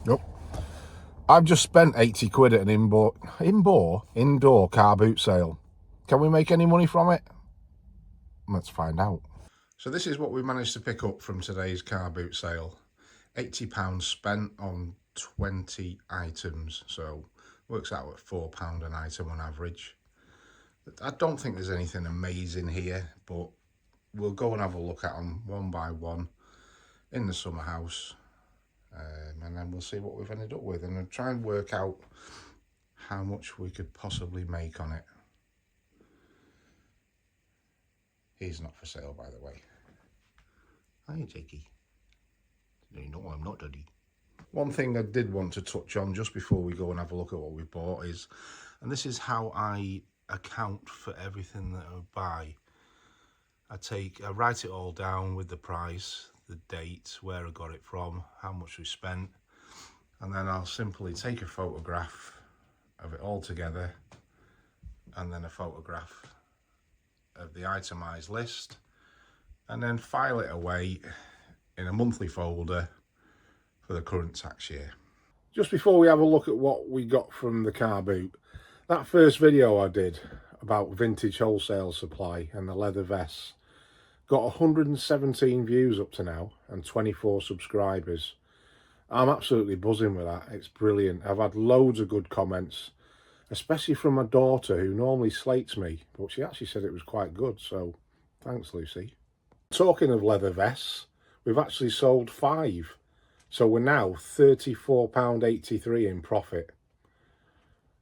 Yep. I've just spent 80 quid at an indoor car boot sale. Can we make any money from it? Let's find out. So this is what we managed to pick up from today's car boot sale. £80 spent on 20 items, so works out at £4 an item on average. I don't think there's anything amazing here, but we'll go and have a look at them one by one in the summer house, and then we'll see what we've ended up with, and I'll try and work out how much we could possibly make on it. He's not for sale, by the way. Hi, Jakey. You know I'm not, Daddy. One thing I did want to touch on just before we go and have a look at what we bought is, and this is how I account for everything that I buy. I write it all down with the price, the date, where I got it from, how much we spent, and then I'll simply take a photograph of it all together, and then a photograph of the itemized list, and then file it away in a monthly folder for the current tax year. Just before we have a look at what we got from the car boot, that first video I did about vintage wholesale supply and the leather vests got 117 views up to now and 24 subscribers. I'm absolutely buzzing with that. It's brilliant. I've had loads of good comments, especially from my daughter, who normally slates me, but she actually said it was quite good, so thanks, Lucy. Talking of leather vests, we've actually sold 5, so we're now £34.83 in profit,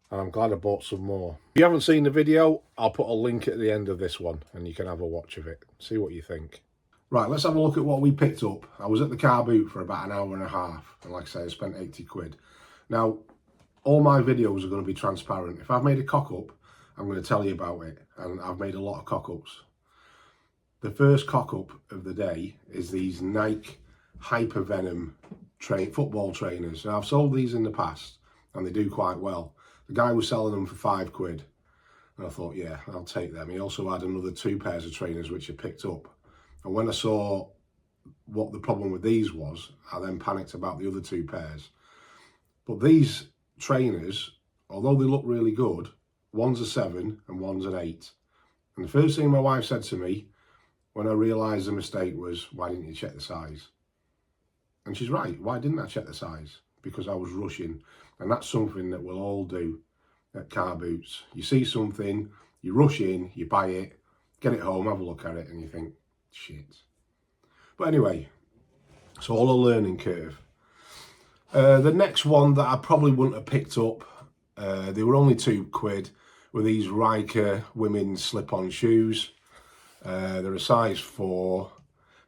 and I'm glad I bought some more. If you haven't seen the video, I'll put a link at the end of this one, and you can have a watch of it, see what you think. Right, let's have a look at what we picked up. I was at the car boot for about an hour and a half, and like I say, I spent 80 quid. Now, all my videos are going to be transparent. If I've made a cock-up, I'm going to tell you about it, and I've made a lot of cock-ups. The first cock-up of the day is these Nike Hypervenom football trainers. Now, I've sold these in the past, and they do quite well. The guy was selling them for 5 quid, and I thought, yeah, I'll take them. He also had another 2 pairs of trainers which I picked up. And when I saw what the problem with these was, I then panicked about the other 2 pairs. But these trainers, although they look really good, one's a 7 and one's an 8. And the first thing my wife said to me when I realised the mistake was, why didn't you check the size? And she's right, why didn't I check the size? Because I was rushing. And that's something that we'll all do at car boots. You see something, you rush in, you buy it, get it home, have a look at it, and you think, shit. But anyway, it's all a learning curve. The next one that I probably wouldn't have picked up, they were only 2 quid, were these Riker women's slip-on shoes. They're a size 4.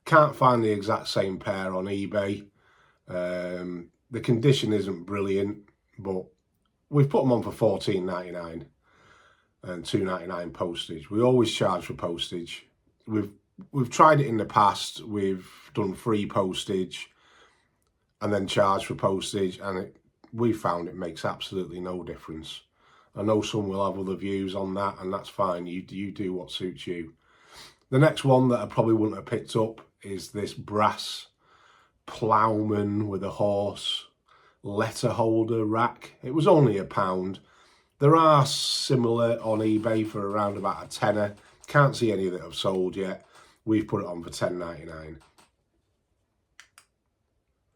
Can't find the exact same pair on eBay. The condition isn't brilliant, but we've put them on for $14.99 and $2.99 postage. We always charge for postage. We've tried it in the past. We've done free postage and then charge for postage, and we found it makes absolutely no difference. I know some will have other views on that, and that's fine. You do what suits you. The next one that I probably wouldn't have picked up is this brass ploughman with a horse letter holder rack. It was only £1. There are similar on eBay for around about a tenner. Can't see any that have sold yet. We've put it on for $10.99.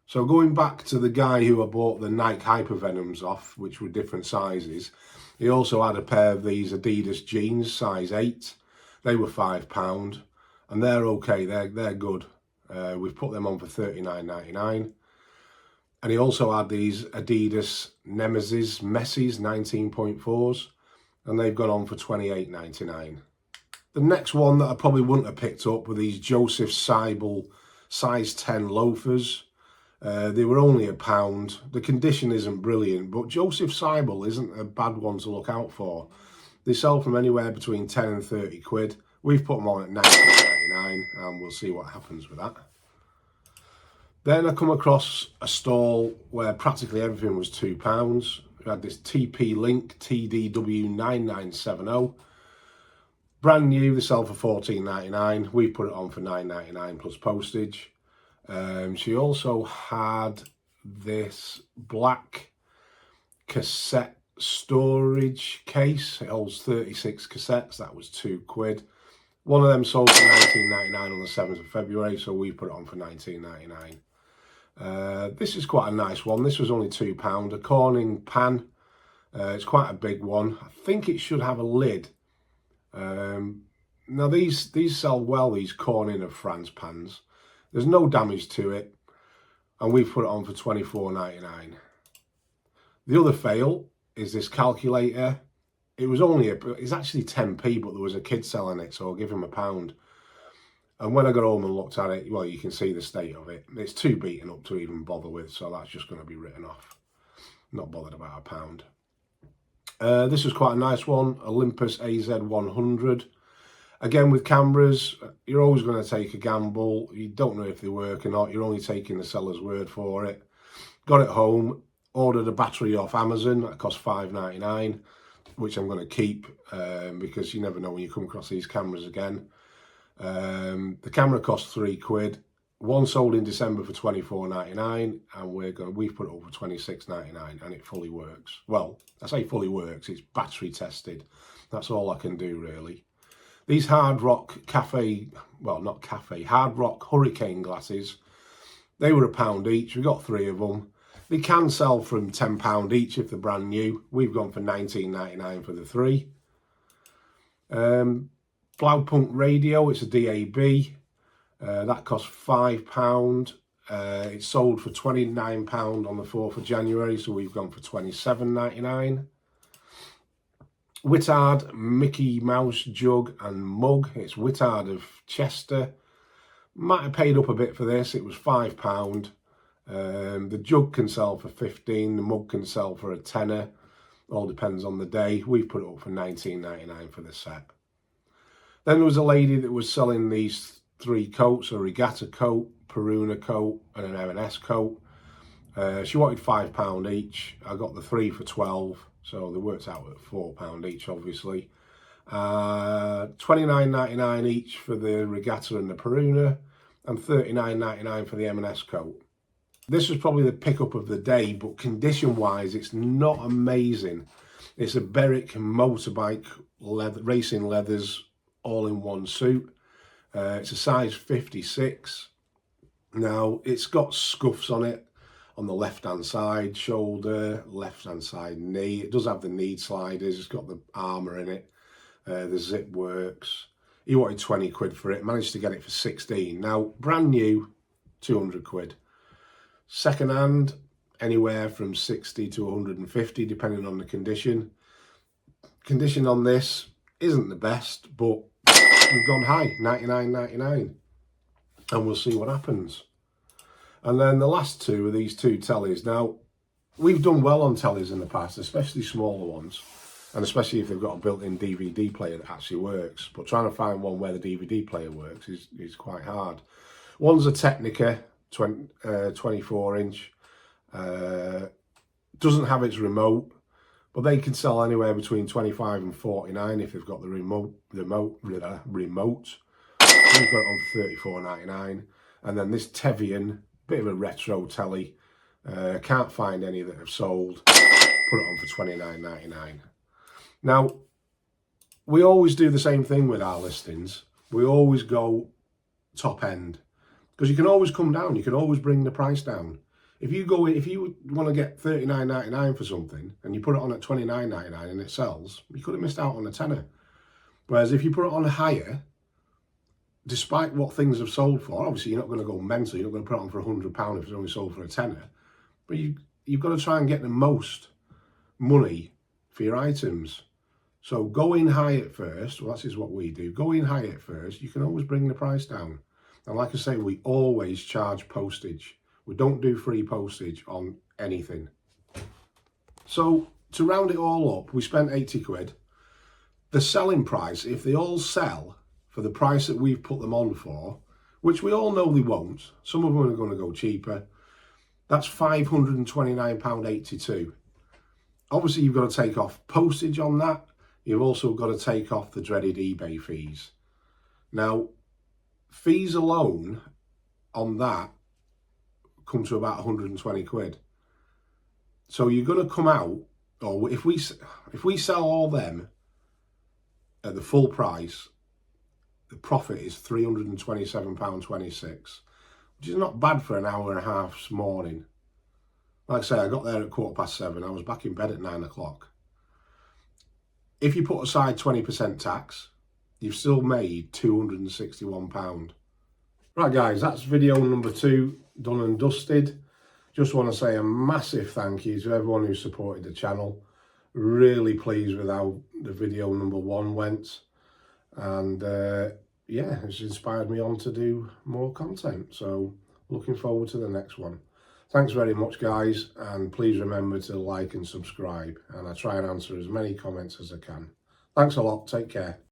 So going back to the guy who I bought the Nike Hypervenoms off, which were different sizes, he also had a pair of these Adidas jeans, size 8. They were £5, and they're okay, they're good. We've put them on for $39.99. And he also had these Adidas Nemesis Messies 19.4s, and they've gone on for $28.99. The next one that I probably wouldn't have picked up were these Joseph Seibel size 10 loafers. They were only £1. The condition isn't brilliant, but Joseph Seibel isn't a bad one to look out for. They sell from anywhere between 10 and 30 quid. We've put them on at $19.99, and we'll see what happens with that. Then I come across a stall where practically everything was £2. We had this TP Link TDW9970. Brand new, they sell for $14.99. We've put it on for $9.99 plus postage. She also had this black cassette storage case. It holds 36 cassettes. That was £2. One of them sold for £19.99 on the 7th of February, so we put it on for £19.99. This is quite a nice one. This was only £2. A Corning pan. It's quite a big one. I think it should have a lid. Now these sell well, these Corning of France pans. There's no damage to it, and we've put it on for £24.99. The other fail is this calculator. It was only it's actually 10p, but there was a kid selling it, so I'll give him £1. And when I got home and looked at it, well, you can see the state of it. It's too beaten up to even bother with, so that's just going to be written off. Not bothered about £1. This was quite a nice one, Olympus AZ100. Again, with cameras, you're always going to take a gamble. You don't know if they work or not. You're only taking the seller's word for it. Got it home, ordered a battery off Amazon. That cost £5.99, which I'm going to keep because you never know when you come across these cameras again. The camera cost £3. One sold in December for £24.99, and we've put it over £26.99, and it fully works. Well, I say fully works, it's battery tested. That's all I can do really. These Hard Rock Hard Rock Hurricane glasses, they were £1 each. We got 3 of them. They can sell from £10 each if they're brand new. We've gone for £19.99 for the 3. Blaupunkt radio, it's a DAB. That cost £5. It sold for £29 on the 4th of January, so we've gone for £27.99. Whittard Mickey Mouse jug and mug. It's Whittard of Chester. Might have paid up a bit for this. It was £5. The jug can sell for 15. The mug can sell for a tenner. All depends on the day. We've put it up for £19.99 for the set. Then there was a lady that was selling these 3 coats, a regatta coat, Peruna coat, and an M&S coat. She wanted £5 each. I got the 3 for 12, so they worked out at £4 each, obviously. £29.99 each for the regatta and the Peruna, and £39.99 for the M&S coat. This was probably the pickup of the day, but condition-wise, it's not amazing. It's a Berwick motorbike racing leathers all-in-one suit. It's a size 56. Now, it's got scuffs on it on the left-hand side shoulder, left-hand side knee. It does have the knee sliders. It's got the armour in it. The zip works. He wanted £20 for it. Managed to get it for 16. Now, brand new, £200. Second hand, anywhere from 60 to 150, depending on the condition. Condition on this isn't the best, but we've gone high, £99.99, and we'll see what happens. And then the last 2 are these 2 tellies. Now, we've done well on tellies in the past, especially smaller ones, and especially if they've got a built-in DVD player that actually works. But trying to find one where the DVD player works is quite hard. One's a Technica 24-inch. Doesn't have its remote, but they can sell anywhere between 25 and 49 if they've got the remote. We've got it on for £34.99. And then this Tevian, bit of a retro telly. Can't find any that have sold. Put it on for £29.99. Now, we always do the same thing with our listings. We always go top end, because you can always come down. You can always bring the price down. If you want to get £39.99 for something and you put it on at £29.99 and it sells, you could have missed out on a tenner. Whereas if you put it on higher, despite what things have sold for, obviously you're not going to go mental. You're not going to put it on for £100 if it's only sold for a tenner. But you've got to try and get the most money for your items. So go in high at first. Well, that is what we do. Go in high at first. You can always bring the price down. And like I say, we always charge postage. We don't do free postage on anything. So to round it all up, we spent £80. The selling price, if they all sell for the price that we've put them on for, which we all know they won't, some of them are going to go cheaper, that's £529.82. Obviously, you've got to take off postage on that. You've also got to take off the dreaded eBay fees. Now, fees alone on that come to about 120 quid. So you're going to come out, or if we sell all them at the full price, the profit is £327.26, which is not bad for an hour and a half's morning. Like I say, I got there at 7:15. I was back in bed at 9 o'clock. If you put aside 20% tax, you've still made £261. Right guys, that's video number 2 done and dusted. Just want to say a massive thank you to everyone who supported the channel. Really pleased with how the video number 1 went. And yeah, it's inspired me on to do more content. So looking forward to the next one. Thanks very much guys, and please remember to like and subscribe, and I try and answer as many comments as I can. Thanks a lot, take care.